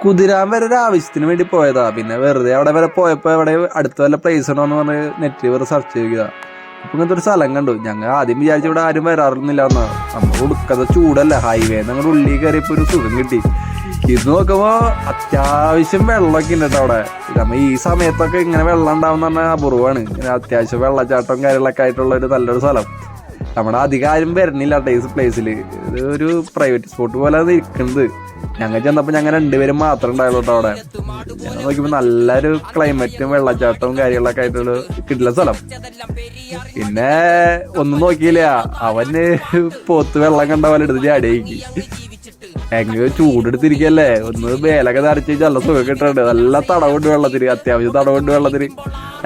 കുതിരാൻ വരെ ഒരു ആവശ്യത്തിന് വേണ്ടി പോയതാ. പിന്നെ വെറുതെ അവിടെ വരെ പോയപ്പോ അവിടെ അടുത്ത വല്ല പ്ലേസ് ഉണ്ടോ എന്ന് പറഞ്ഞ് നെറ്റിൽ വെറുതെ സെർച്ച് ചെയ്യുക. അപ്പൊ ഇങ്ങനത്തെ ഒരു സ്ഥലം കണ്ടു. ഞങ്ങൾ ആദ്യം വിചാരിച്ച ഇവിടെ ആരും വരാറില്ല എന്നാ. നമ്മൾ ഉടുക്കത്തെ ചൂടല്ല, ഹൈവേ ഞങ്ങളുടെ ഉള്ളിൽ കയറിയപ്പോ ഒരു സുഖം കിട്ടി. ഇത് നോക്കുമ്പോ അത്യാവശ്യം വെള്ളമൊക്കെ ഉണ്ട് കേട്ടോ അവിടെ. നമ്മ ഈ സമയത്തൊക്കെ ഇങ്ങനെ വെള്ളം ഉണ്ടാവും എന്ന് പറഞ്ഞാൽ അപൂർവമാണ്. ഇങ്ങനെ അത്യാവശ്യം വെള്ളച്ചാട്ടവും കാര്യങ്ങളൊക്കെ ആയിട്ടുള്ള ഒരു നല്ലൊരു സ്ഥലം. നമ്മുടെ അധികം ആരും വരുന്നില്ല കേട്ടോ ഈ പ്ലേസിൽ. ഇത് ഒരു പ്രൈവറ്റ് സ്പോട്ട് പോലെ ഇരിക്കുന്നത്. ഞങ്ങൾ ചെന്നപ്പോൾ ഞങ്ങൾ രണ്ടുപേരും മാത്രമേ ഉണ്ടായുള്ളൂ കേട്ടോ അവിടെ. ഞാൻ നോക്കിയപ്പോൾ നല്ലൊരു ക്ലൈമറ്റും വെള്ളച്ചാട്ടവും കാര്യങ്ങളൊക്കെ ആയിട്ടുള്ള കിട്ടില്ല സ്ഥലം. പിന്നെ ഒന്നും നോക്കിയില്ല, അവന് പോത്ത് വെള്ളം കണ്ട പോലെ എടുത്ത് ചാടിയേക്ക്. എങ്ങനെ ചൂടെടുത്തിരിക്കല്ലേ, ഒന്ന് വേലൊക്കെ തരച്ച് നല്ല സുഖം കിട്ടുന്നുണ്ട്. നല്ല തടവുണ്ട് വെള്ളത്തിന്, അത്യാവശ്യം തടവുണ്ട് വെള്ളത്തിന്.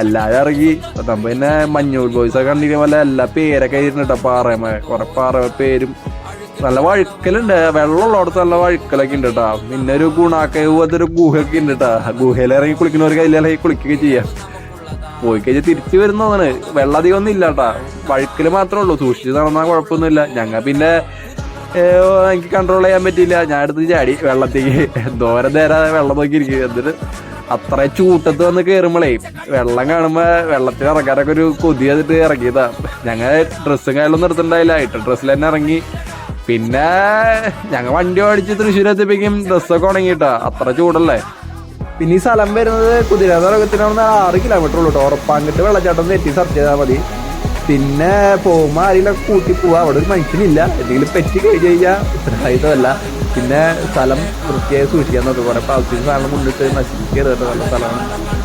എല്ലാവരും ഇറങ്ങി. നമ്മ പിന്നെ മഞ്ഞൂർ ബോയ്സൊക്കെ കണ്ടിരിക്കുന്ന പോലെ എല്ലാ പേരൊക്കെ ഇരുന്നിട്ടാ പാറമ, കുറെ പാറ പേരും. നല്ല വഴുക്കലുണ്ട്, വെള്ളമുള്ളടത്ത് നല്ല വഴുക്കലൊക്കെ ഉണ്ട് കേട്ടാ. പിന്നെ ഒരു ഗുണാക്കവ് അതൊരു ഗുഹയൊക്കെ ഉണ്ട് കേട്ടാ. ഗുഹയിൽ ഇറങ്ങി കുളിക്കുന്നവർക്ക് അതിലിറങ്ങി കുളിക്കുകയൊക്കെ ചെയ്യാം. പോയി കഴിഞ്ഞാൽ തിരിച്ചു വരുന്നതാണ്. വെള്ളം അധികം ഒന്നും ഇല്ല കേട്ടാ, വഴുക്കല് മാത്രമേ ഉള്ളൂ. സൂക്ഷിച്ച് നടന്നാൽ കുഴപ്പമൊന്നുമില്ല. ഞങ്ങൾ പിന്നെ എനിക്ക് കൺട്രോൾ ചെയ്യാൻ പറ്റിയില്ല, ഞാൻ എടുത്ത് ചാടി വെള്ളത്തേക്ക്. എന്തോരം നേരം വെള്ളം നോക്കിയിരിക്കും. എന്നിട്ട് അത്ര ചൂട്ടത്ത് വന്ന് കയറുമ്പോഴേ വെള്ളം കാണുമ്പോ വെള്ളത്തിൽ ഇറങ്ങാനൊക്കെ ഒരു കൊതി ചെയ്തിട്ട് ഇറങ്ങിയതാ. ഞങ്ങൾ ഡ്രസ്സും കാര്യങ്ങളൊന്നും എടുത്തിട്ടുണ്ടായില്ല, ഇട്ട ഡ്രസ്സിൽ തന്നെ ഇറങ്ങി. പിന്നെ ഞങ്ങൾ വണ്ടി ഓടിച്ച് തൃശ്ശൂർ എത്തിപ്പിക്കും ഡ്രസ്സൊക്കെ ഉണങ്ങിയിട്ടാ, അത്ര ചൂടല്ലേ. പിന്നെ ഈ സ്ഥലം വരുന്നത് കുതിരാതറകത്തിനാണ് 6 കിലോമീറ്റർ ഉള്ളൂ കേട്ടോ. ഉറപ്പാങ്കിട്ട് വെള്ളച്ചാട്ടം തെറ്റി സെർച്ച് ചെയ്താൽ മതി. പിന്നെ പോകുമ്പോൾ ആരെങ്കിലും കൂട്ടി പോവാ, അവിടെ ഒരു മനുഷ്യനില്ല. എന്തെങ്കിലും പറ്റി കഴിഞ്ഞ് കഴിഞ്ഞാൽ ഉത്തരവാദിത്തമല്ല. പിന്നെ സ്ഥലം വൃത്തിയായി സൂക്ഷിക്കാൻ നോക്കുക. കുറെ പ്ലാസ്റ്റിക് സാധനം കൊണ്ടിട്ട് നശിപ്പിക്കരുത് കേട്ടോ. നല്ല സ്ഥലമാണ്.